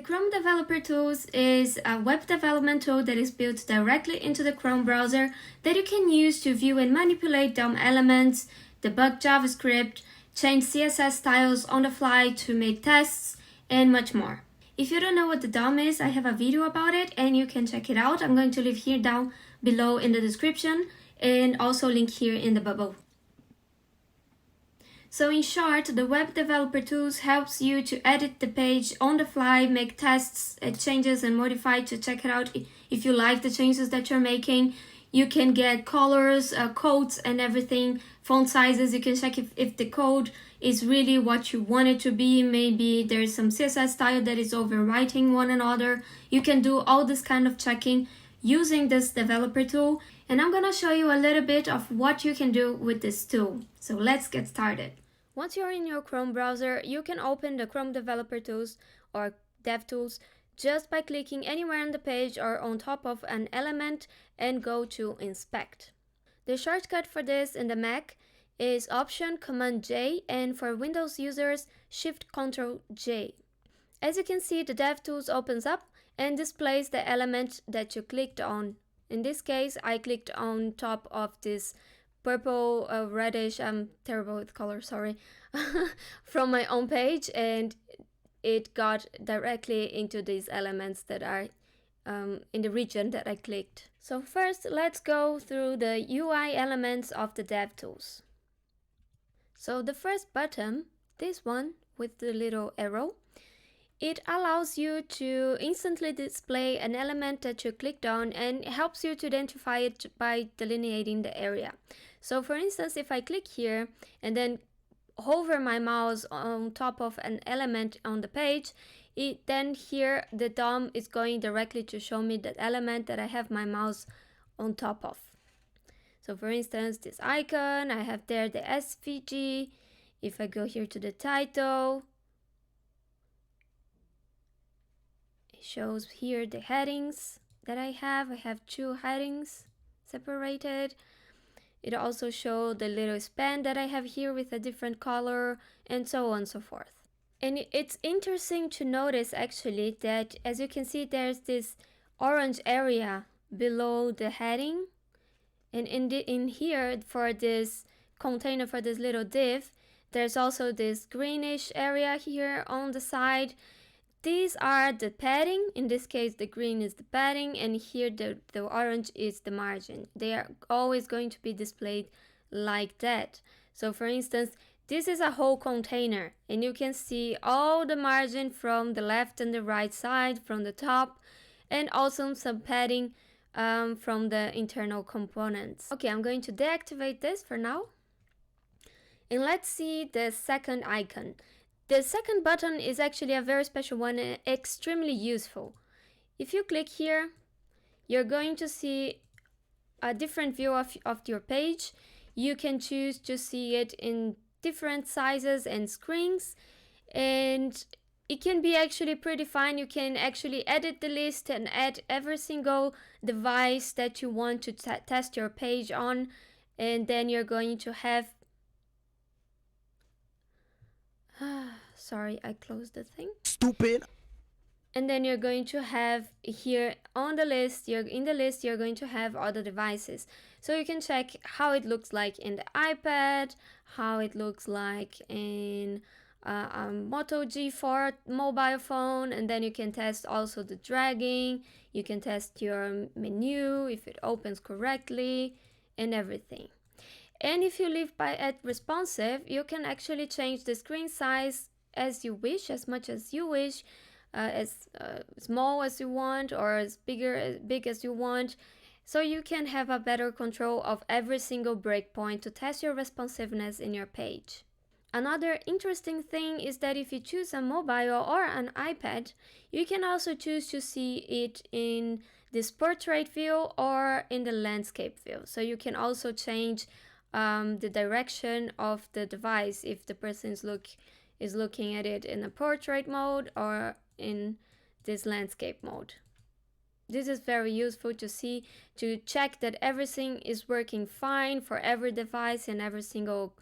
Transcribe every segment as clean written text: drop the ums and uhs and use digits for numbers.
Chrome Developer Tools is a web development tool that is built directly into the Chrome browser that you can use to view and manipulate DOM elements, debug JavaScript, change CSS styles on the fly to make tests, and much more. If you don't know what the DOM is, I have a video about it and you can check it out. I'm going to leave here down below in the description and also link here in the bubble. So in short, the Web Developer Tools helps you to edit the page on the fly, make tests, changes and modify to check it out if you like the changes that you're making. You can get colors, codes and everything, font sizes. You can check if the code is really what you want it to be. Maybe there's some CSS style that is overwriting one another. You can do all this kind of checking using this developer tool. And I'm gonna show you a little bit of what you can do with this tool. So let's get started. Once you're in your Chrome browser, you can open the Chrome Developer Tools or DevTools just by clicking anywhere on the page or on top of an element and go to Inspect. The shortcut for this in the Mac is Option Command J, and for Windows users, Shift Ctrl J. As you can see, the DevTools opens up and displays the element that you clicked on. In this case, I clicked on top of this purple, reddish, I'm terrible with color, sorry, from my own page, and it got directly into these elements that are in the region that I clicked. So first, let's go through the UI elements of the DevTools. So the first button, this one with the little arrow, it allows you to instantly display an element that you clicked on and helps you to identify it by delineating the area. So for instance, if I click here and then hover my mouse on top of an element on the page, then here the DOM is going directly to show me that element that I have my mouse on top of. So for instance, this icon, I have there the SVG. If I go here to the title, it shows here the headings that I have. I have 2 headings separated. It also shows the little span that I have here with a different color, and so on and so forth. And it's interesting to notice actually that, as you can see, there's this orange area below the heading, and in here for this container, for this little div, there's also this greenish area here on the side. These are the padding. In this case, the green is the padding, and here the orange is the margin. They are always going to be displayed like that. So for instance, this is a whole container, and you can see all the margin from the left and the right side, from the top, and also some padding from the internal components. Okay, I'm going to deactivate this for now. And let's see the second icon. The second button is actually a very special one and extremely useful. If you click here, you're going to see a different view of your page. You can choose to see it in different sizes and screens, and it can be actually pretty fine. You can actually edit the list and add every single device that you want to test your page on, and then you're going to have sorry, I closed the thing. Stupid. And then you're going to have here on the list, you're going to have all the devices. So you can check how it looks like in the iPad, how it looks like in a Moto G4 mobile phone, and then you can test also the dragging, you can test your menu, if it opens correctly, and everything. And if you leave at responsive, you can actually change the screen size as you wish, as much as you wish, as small as you want, or as big as you want. So you can have a better control of every single breakpoint to test your responsiveness in your page. Another interesting thing is that if you choose a mobile or an iPad, you can also choose to see it in this portrait view or in the landscape view. So you can also change the direction of the device if the person is looking at it in a portrait mode or in this landscape mode. This is very useful to check that everything is working fine for every device and every single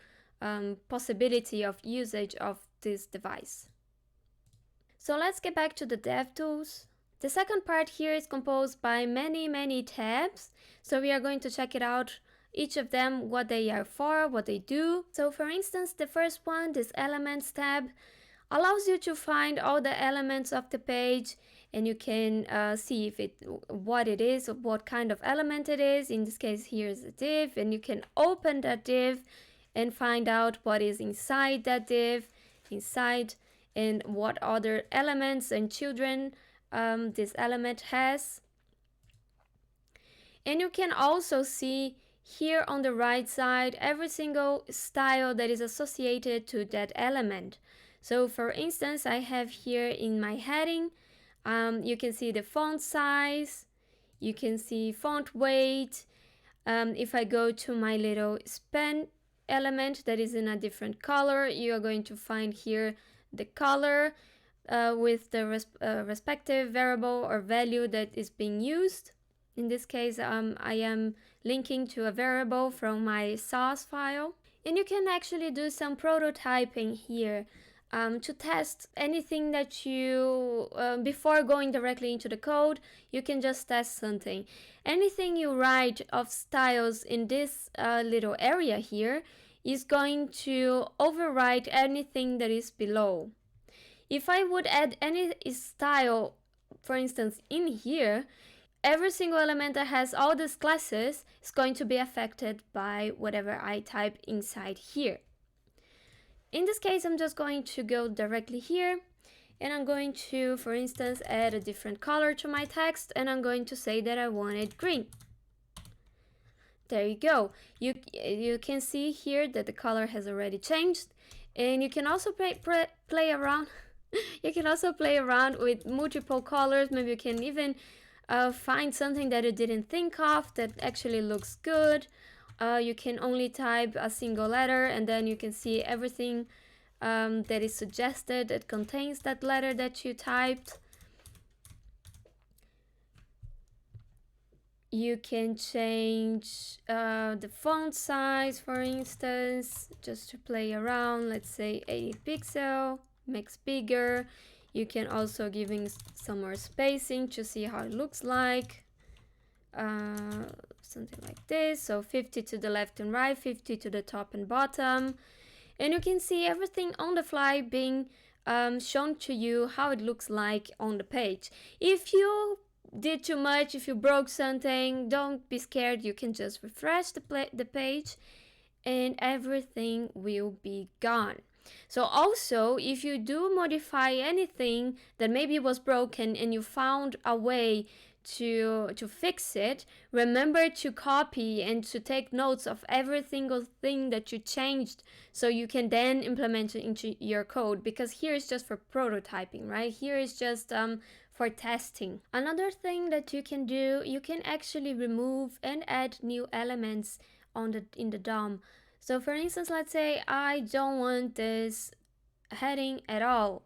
possibility of usage of this device. So let's get back to the DevTools. The second part here is composed by many tabs. So we are going to check it out, each of them, what they are for, what they do. So for instance, the first one, this Elements tab, allows you to find all the elements of the page, and you can see what it is, or what kind of element it is. In this case, here's a div, and you can open that div and find out what is inside that div, and what other elements and children this element has. And you can also see here on the right side every single style that is associated to that element. So for instance, I have here in my heading, you can see the font size, you can see font weight. If I go to my little span element that is in a different color, you are going to find here the color with the respective variable or value that is being used. In this case, I am linking to a variable from my source file. And you can actually do some prototyping here to test anything that you, before going directly into the code, you can just test something. Anything you write of styles in this little area here is going to overwrite anything that is below. If I would add any style, for instance, in here, every single element that has all these classes is going to be affected by whatever I type inside here. In this case, I'm just going to go directly here, and I'm going to, for instance, add a different color to my text, and I'm going to say that I want it green. There you go. You can see here that the color has already changed, and you can also play around. You can also play around with multiple colors. Maybe you can even find something that you didn't think of that actually looks good. You can only type a single letter, and then you can see everything that is suggested that contains that letter that you typed. You can change the font size, for instance, just to play around. Let's say 80 pixel, makes bigger. You can also give in some more spacing to see how it looks like. Something like this. So 50 to the left and right, 50 to the top and bottom. And you can see everything on the fly being shown to you how it looks like on the page. If you did too much, if you broke something, don't be scared. You can just refresh the page and everything will be gone. So also, if you do modify anything that maybe was broken and you found a way to fix it, remember to copy and to take notes of every single thing that you changed, so you can then implement it into your code, because here is just for prototyping, right? Here is just for testing. Another thing that you can do, you can actually remove and add new elements in the DOM. So for instance, let's say I don't want this heading at all.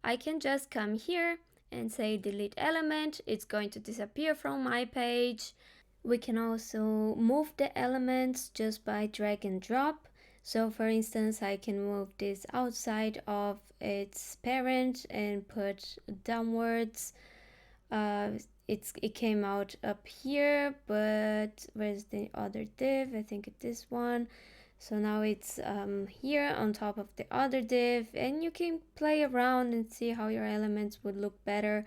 I can just come here and say delete element. It's going to disappear from my page. We can also move the elements just by drag and drop. So for instance, I can move this outside of its parent and put downwards. It came out up here, but where's the other div? I think it's this one. So now it's here on top of the other div, and you can play around and see how your elements would look better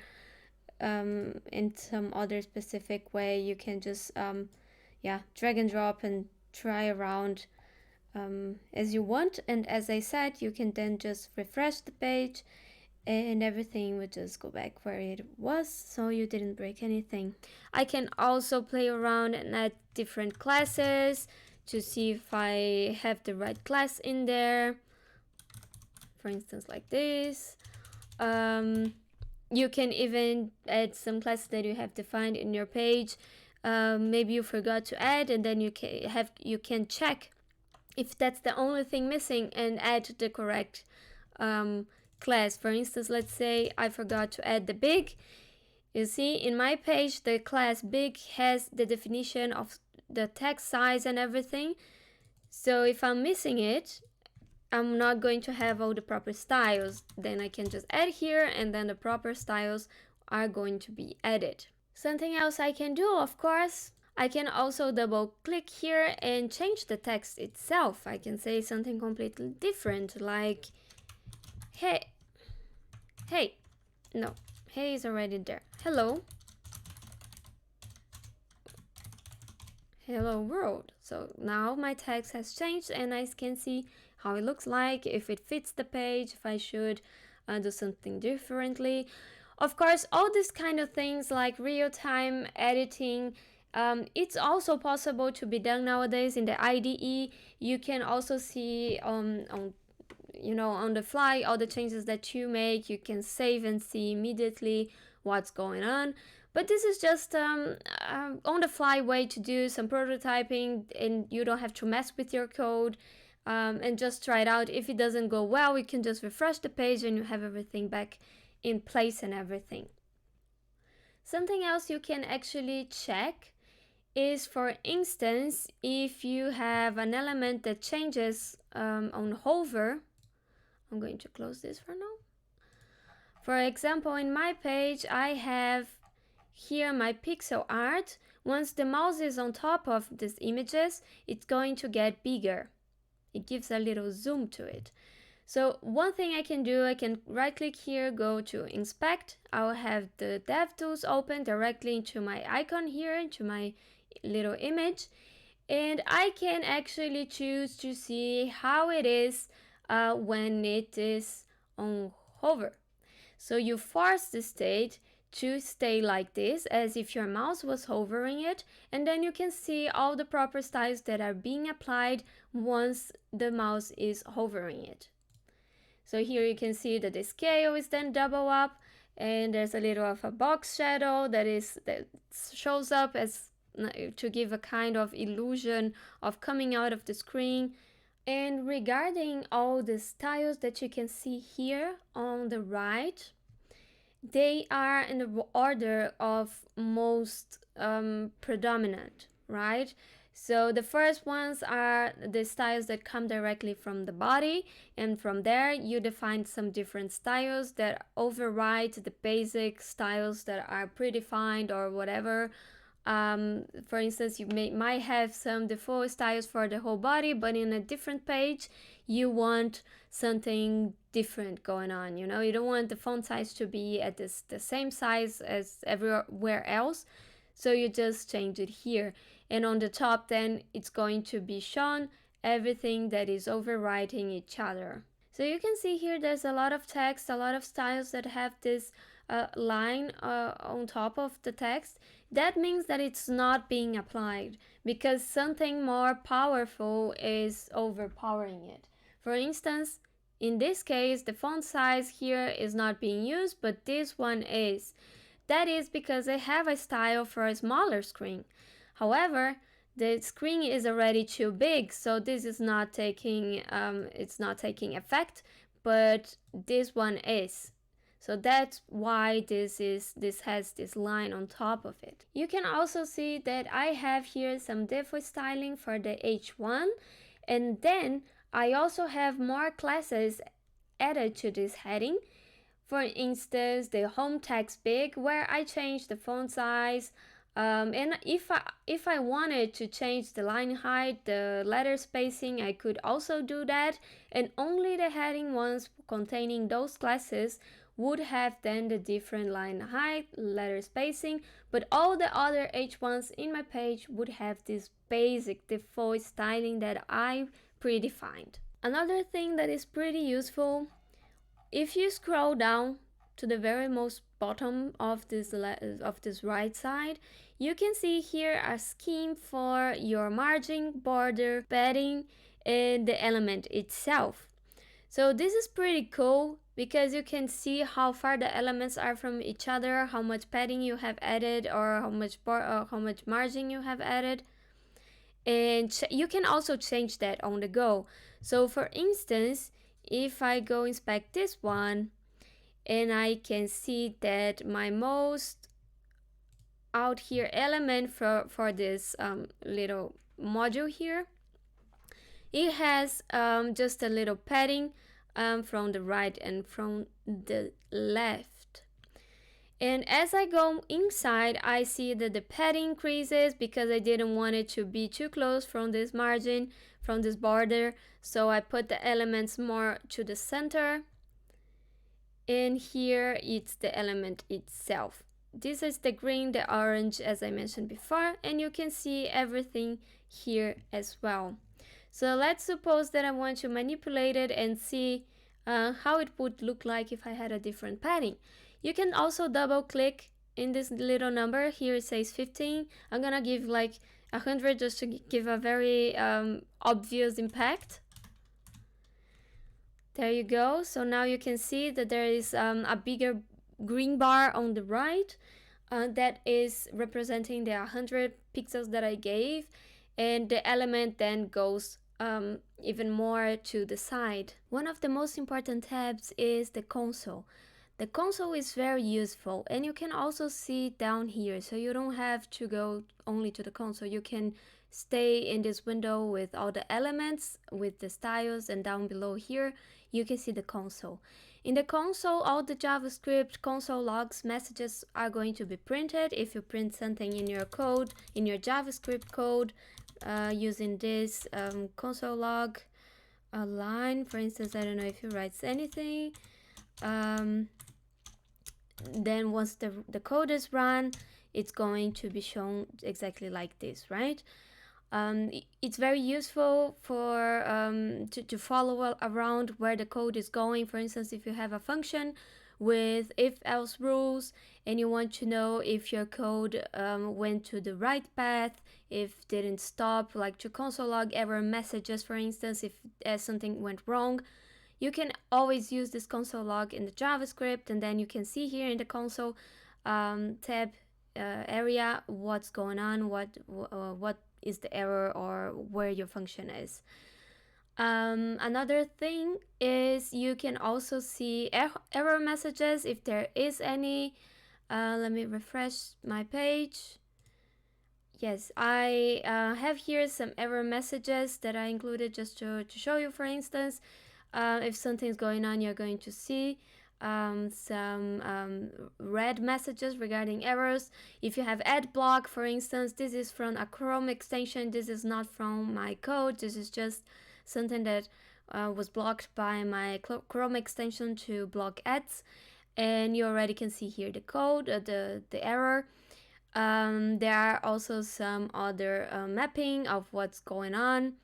in some other specific way. You can just drag and drop and try around as you want. And as I said, you can then just refresh the page and everything would just go back where it was, so you didn't break anything. I can also play around and add different classes to see if I have the right class in there. For instance, like this. You can even add some classes that you have defined in your page. Maybe you forgot to add, and then you can check if that's the only thing missing and add the correct class. For instance, let's say I forgot to add the big. You see, in my page, the class big has the definition of the text size and everything. So if I'm missing it, I'm not going to have all the proper styles, then I can just add here, and then the proper styles are going to be added. Something else I can do, of course, I can also double click here and change the text itself. I can say something completely different, like hey, no, hey is already there. Hello world. So now my text has changed and I can see how it looks like, if it fits the page, if I should do something differently. Of course, all these kind of things like real-time editing, it's also possible to be done nowadays in the IDE. You can also see on the fly all the changes that you make. You can save and see immediately what's going on. But this is just on the fly way to do some prototyping, and you don't have to mess with your code, and just try it out. If it doesn't go well, you can just refresh the page and you have everything back in place and everything. Something else you can actually check is, for instance, if you have an element that changes on hover. I'm going to close this for now. For example, in my page, I have here my pixel art. Once the mouse is on top of these images, it's going to get bigger. It gives a little zoom to it. So one thing I can do, I can right click here, go to inspect. I'll have the DevTools open directly into my icon here, into my little image. And I can actually choose to see how it is when it is on hover. So you force the state to stay like this, as if your mouse was hovering it, and then you can see all the proper styles that are being applied once the mouse is hovering it. So here you can see that the scale is then double up, and there's a little of a box shadow that shows up as to give a kind of illusion of coming out of the screen. And regarding all the styles that you can see here on the right, they are in the order of most predominant, right? So the first ones are the styles that come directly from the body, and from there you define some different styles that override the basic styles that are predefined or whatever. For instance, you might have some default styles for the whole body, but in a different page you want something different going on. You don't want the font size to be at the same size as everywhere else, so you just change it here, and on the top then it's going to be shown everything that is overriding each other. So you can see here there's a lot of text, a lot of styles that have this line on top of the text. That means that it's not being applied because something more powerful is overpowering it. For instance, in this case, the font size here is not being used, but this one is. That is because I have a style for a smaller screen. However, the screen is already too big, so this is not taking effect, but this one is. So that's why this has this line on top of it. You can also see that I have here some default styling for the H1, and then I also have more classes added to this heading. For instance, the home text big, where I change the font size. And if I wanted to change the line height, the letter spacing, I could also do that, and only the heading ones containing those classes would have then the different line height, letter spacing, but all the other H1s in my page would have this basic default styling that I predefined. Another thing that is pretty useful, if you scroll down to the very most bottom of this right side, you can see here a scheme for your margin, border, padding, and the element itself. So this is pretty cool because you can see how far the elements are from each other, how much padding you have added, or how much margin you have added. And you can also change that on the go. So for instance, if I go inspect this one, and I can see that my most out here element for this little module here It has just a little padding from the right and from the left. And as I go inside, I see that the padding increases because I didn't want it to be too close from this margin, from this border. So I put the elements more to the center. And here it's the element itself. This is the green, the orange, as I mentioned before, and you can see everything here as well. So let's suppose that I want to manipulate it and see how it would look like if I had a different padding. You can also double click in this little number. Here it says 15. I'm gonna give like 100 just to give a very obvious impact. There you go. So now you can see that there is a bigger green bar on the right that is representing the 100 pixels that I gave, and the element then goes even more to the side. One of the most important tabs is the console. The console is very useful, and you can also see down here, so you don't have to go only to the console. You can stay in this window with all the elements, with the styles, and down below here you can see the console. In the console, all the JavaScript console logs messages are going to be printed. If you print something in your code, in your JavaScript code, using this console log line, for instance, I don't know if you write anything, then once the code is run, it's going to be shown exactly like this, right? It's very useful for to follow around where the code is going. For instance, if you have a function with if-else rules and you want to know if your code went to the right path, if didn't stop, like to console log error messages, for instance, if something went wrong, you can always use this console log in the JavaScript, and then you can see here in the console tab area what's going on, what is the error or where your function is. Another thing is you can also see error messages if there is any. Let me refresh my page. Yes, I have here some error messages that I included just to show you. For instance, if something's going on, you're going to see some red messages regarding errors. If you have ad block, for instance, this is from a Chrome extension. This is not from my code. This is just something that was blocked by my Chrome extension to block ads. And you already can see here the code, the error. There are also some other mapping of what's going on.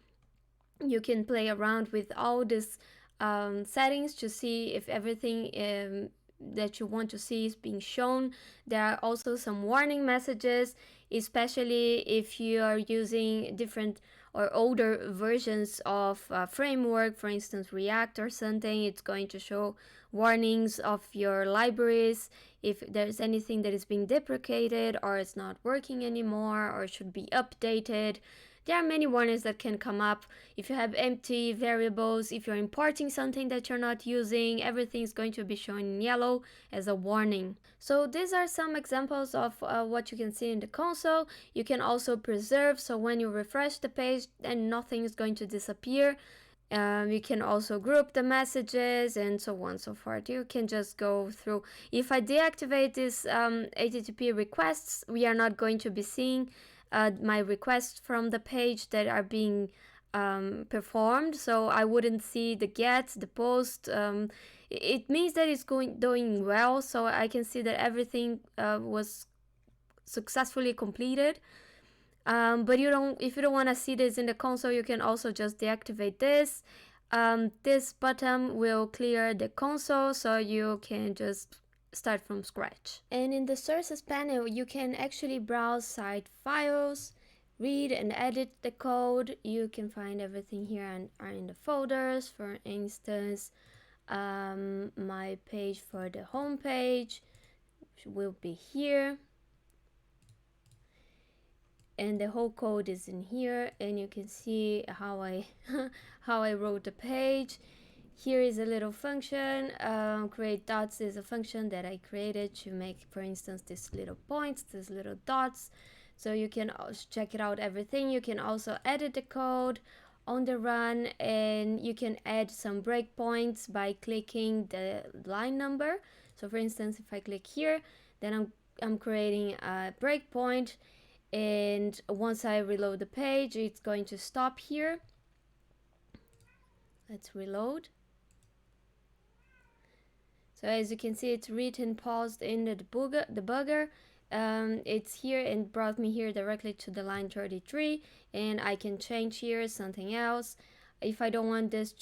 You can play around with all these settings to see if everything that you want to see is being shown. There are also some warning messages, especially if you are using different or older versions of framework, for instance React or something. It's going to show warnings of your libraries if there's anything that is being deprecated or it's not working anymore or should be updated. There are many warnings that can come up. If you have empty variables, if you're importing something that you're not using, everything is going to be shown in yellow as a warning. So these are some examples of what you can see in the console. You can also preserve, so when you refresh the page, then nothing is going to disappear. You can also group the messages and so on and so forth. You can just go through. If I deactivate these HTTP requests, we are not going to be seeing my requests from the page that are being performed, so I wouldn't see the get, the post. It means that it's doing well, so I can see that everything was successfully completed. But if you don't want to see this in the console, you can also just deactivate this. This button will clear the console, so you can just start from scratch. And in the sources panel, you can actually browse site files, read and edit the code. You can find everything here and are in the folders. For instance, my page for the home page will be here, and the whole code is in here, and you can see how I how I wrote the page. Here is a little function. Create dots is a function that I created to make, for instance, these little points, these little dots. So you can check it out, everything. You can also edit the code on the run, and you can add some breakpoints by clicking the line number. So for instance, if I click here, then I'm creating a breakpoint, and once I reload the page, it's going to stop here. Let's reload. So as you can see, it's written paused in the debugger. It's here and brought me here directly to the line 33, and I can change here something else. If I don't want this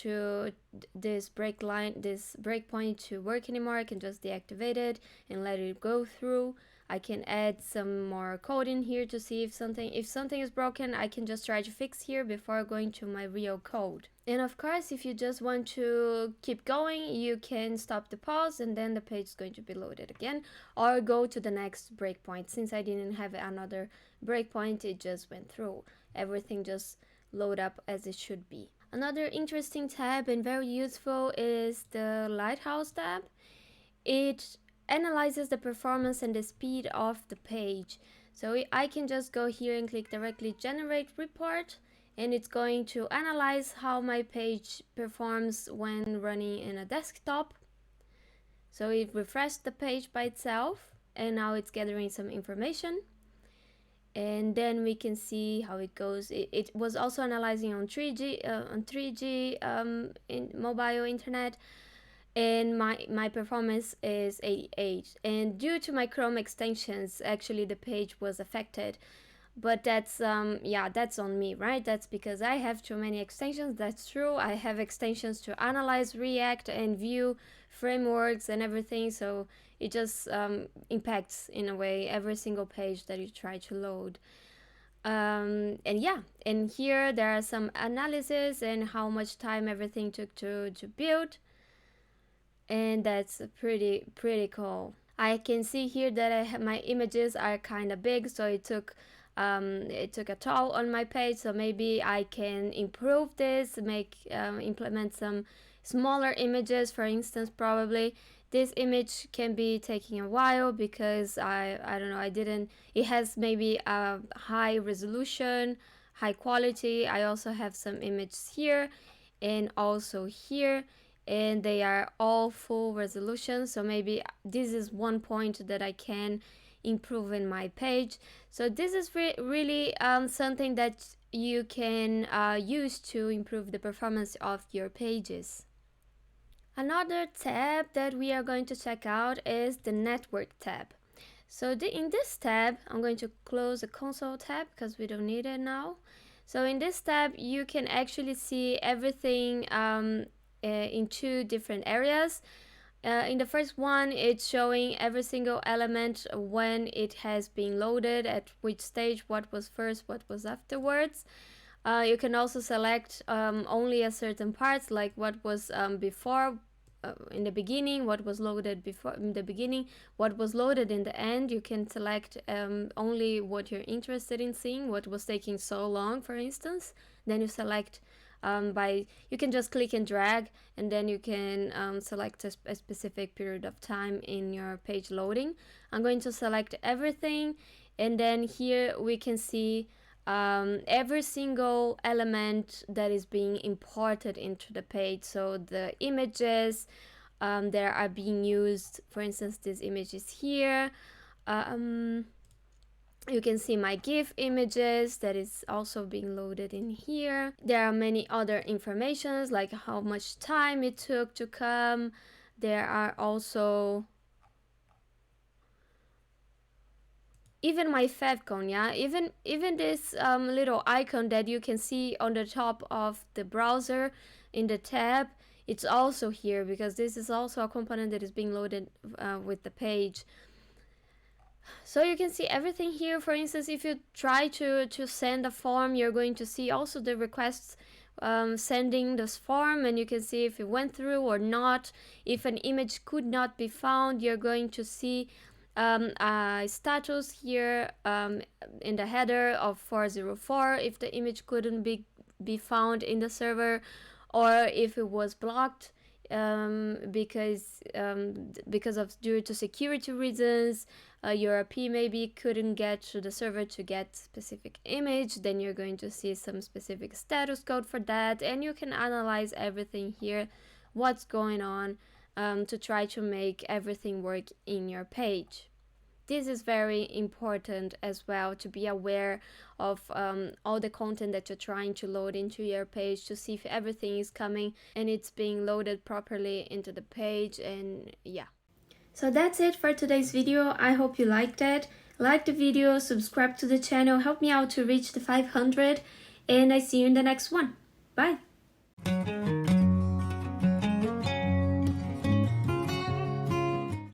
breakpoint to work anymore, I can just deactivate it and let it go through. I can add some more code in here to see if something is broken. I can just try to fix here before going to my real code. And of course, if you just want to keep going, you can stop the pause and then the page is going to be loaded again, or go to the next breakpoint. Since I didn't have another breakpoint, it just went through. Everything just load up as it should be. Another interesting tab and very useful is the Lighthouse tab. It analyzes the performance and the speed of the page. So I can just go here and click directly generate report, and it's going to analyze how my page performs when running in a desktop. So it refreshed the page by itself, and now it's gathering some information. And then we can see how it goes. It was also analyzing on 3G in mobile internet, and my performance is 88. And due to my Chrome extensions, actually the page was affected. But that's that's on me, right? That's because I have too many extensions. That's true. I have extensions to analyze React and Vue frameworks and everything, so it just impacts in a way every single page that you try to load. And here there are some analysis and how much time everything took to build, and that's pretty cool. I can see here that my images are kind of big, so it took a toll on my page. So maybe I can improve this, implement some smaller images. For instance, probably this image can be taking a while because I don't know, it has maybe a high resolution, high quality. I also have some images here and also here, and they are all full resolution. So maybe this is one point that I can improve in my page. So this is really something that you can use to improve the performance of your pages. Another tab that we are going to check out is the network tab. So in this tab, I'm going to close the console tab because we don't need it now. So in this tab, you can actually see everything in two different areas. In the first one, it's showing every single element when it has been loaded, at which stage, what was first, what was afterwards. You can also select only a certain parts, like what was before in the beginning, what was loaded before in the beginning, what was loaded in the end. You can select only what you're interested in seeing, what was taking so long, for instance. Then you select you can just click and drag, and then you can select a specific period of time in your page loading. I'm going to select everything, and then here we can see every single element that is being imported into the page. So the images that are being used, for instance, this image is here. You can see my GIF images that is also being loaded in here. There are many other informations like how much time it took to come. There are also even my favicon, even this little icon that you can see on the top of the browser in the tab, it's also here because this is also a component that is being loaded with the page. So you can see everything here. For instance, if you try to send a form, you're going to see also the requests sending this form, and you can see if it went through or not. If an image could not be found, you're going to see a status here in the header of 404 if the image couldn't be found in the server, or if it was blocked. because of due to security reasons, your IP maybe couldn't get to the server to get specific image, then you're going to see some specific status code for that, and you can analyze everything here, what's going on, to try to make everything work in your page. This is very important as well, to be aware of all the content that you're trying to load into your page, to see if everything is coming and it's being loaded properly into the page. And yeah. So that's it for today's video. I hope you liked it. Like the video, subscribe to the channel, help me out to reach the 500, and I see you in the next one. Bye!